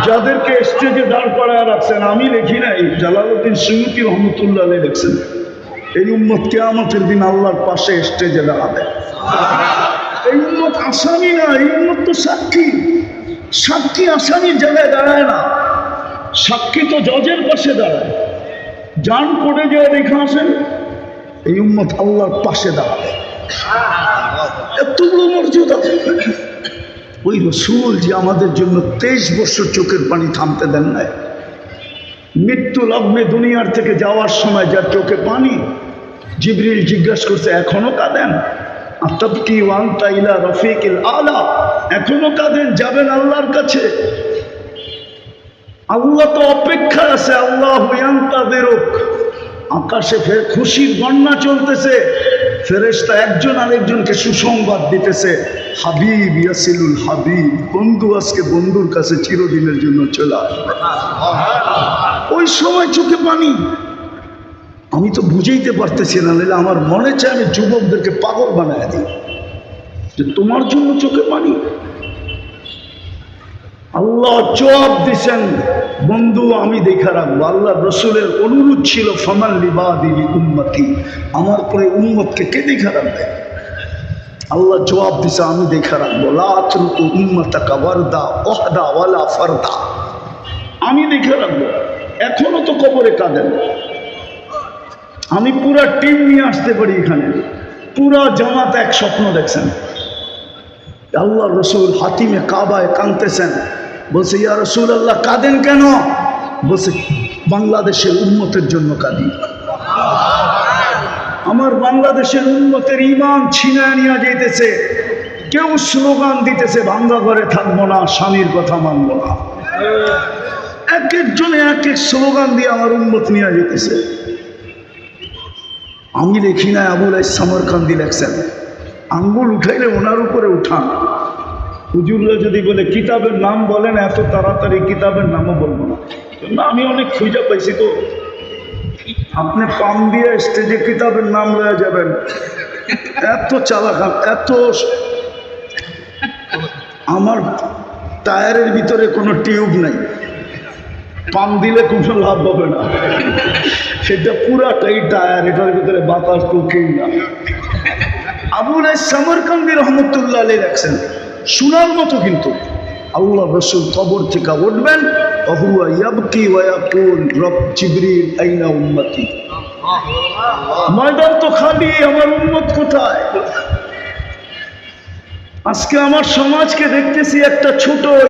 যাদেরকে স্টেজে দাঁড় করায় রাখছেন, আমি লিখি নাই, জালালউদ্দিন সুয়ুতী রহমতুল্লাহ আলাইহি লিখছেন, এই উম্মত কিয়ামতের দিন আল্লাহর পাশে স্টেজে দাঁড়াবে। এই উম্মত আসামি না, এই উম্মত তো সাক্ষী। সাক্ষী আসামির জায়গায় দাঁড়ায় না, সাক্ষী তো জজের পাশে দাঁড়ায়। জান কোর্টে যে দেখে আসেন, এই উম্মত আল্লাহর পাশে দাঁড়াবে। এত বড় মর্যাদা। ওই রসুল যে আমাদের জন্য 23 বছর চোখের পানি থামতে দেন নাই, মৃত্যু লগ্নে দুনিয়ার থেকে যাওয়ার সময় যার চোখে পানি, জিবরিল জিজ্ঞাসা করছে এখনো কাঁদেন? আতাবকি ওয়া আনতা ইলা রফিকিল আলা, এখনো কাঁদেন? যাবেন আল্লাহর কাছে। আল্লাহ তো অপেক্ষা আছে, আল্লাহু ইয়ান্তাযিরুক। আকাশে ফের খুশির বন্যা চলতেছে, ফেরেশতা একজন আরেকজনকে সুসংবাদ দিতেছে, হাবিব ইয়াসিলুল হাবিব, বন্ধু আজকে বন্ধুর কাছে চিরদিনের জন্য চলে আসবে। ওই সময় চোখে পানি। আমি তো বুঝাইতে পারতেছি না, নাহলে আমার মনে চায় আমি যুবকদেরকে পাগল বানায় দিই যে তোমার জন্য চোখে পানি। আল্লাহ জবাব দিছেন, বন্ধু আমি দেখা রাখবো। আল্লাহ রসুলের অনুরোধ ছিল, ফামান লিবাদি উম্মতি, আমার পরে উম্মতকে কে দেখা রাখবে? আল্লাহ জবাব দিছে, আমি দেখা রাখবো। লা আতরুকু উম্মতাকা ওয়ারদা ওয়াহদা ওয়ালা ফারদা, আমি দেখা রাখবো। এখনো তো কবরে কাঁদেন। আমি পুরা টিম নিয়ে আসতে পারি এখানে, পুরা জামাত এক স্বপ্ন দেখছেন। আল্লাহ রসুল হাতিমে কাবায় কাঁদতেছেন, বলছে ইয়া রাসূলুল্লাহ কাঁদেন কেন? বলছে বাংলাদেশের উম্মতের জন্য কাঁদি। আমার বাংলাদেশের উম্মতের ঈমান ছিনায় নিয়ে যাইতেছে। কেউ স্লোগান দিতেছে ভাঙ্গা ঘরে থাকবো না, স্বামীর কথা মানবো না। এক একজনে এক এক স্লোগান দিয়ে আমার উম্মত নিয়ে যেতেছে। আমি দেখি না, আবুল সামরকান্দি লেখছেন, আঙ্গুল উঠাইলে ওনার উপরে উঠান। হুজুররা যদি বলে কিতাবের নাম বলেন, এত তাড়াতাড়ি কিতাবের নামও বলবো না। আমি অনেক খুঁজে পাইছি তো, আপনি পাম দিয়ে স্টেজে কিতাবের নাম লয়ে যাবেন, এত চালাক, এত। আমার টায়ারের ভিতরে কোনো টিউব নাই, পাম দিলে কোনো লাভ হবে না, সেটা পুরাটাই টায়ার, এটার ভিতরে বাতাস ঢুকেই না। আবুল সামরকান্দি রহমতুল্লাহ আলাইহি রাখছেন, শোনার মতো। কিন্তু আল্লাহ রসুল কবর থেকে উঠবেন, ওহুয়া ইয়াবকি ওয়া ইয়াকুল রব জিবরিল আইনা উম্মতি, ময়দান তো খালি, আমার উম্মত কোথায়? আজকে আমার সমাজকে দেখতেছি একটা ছোট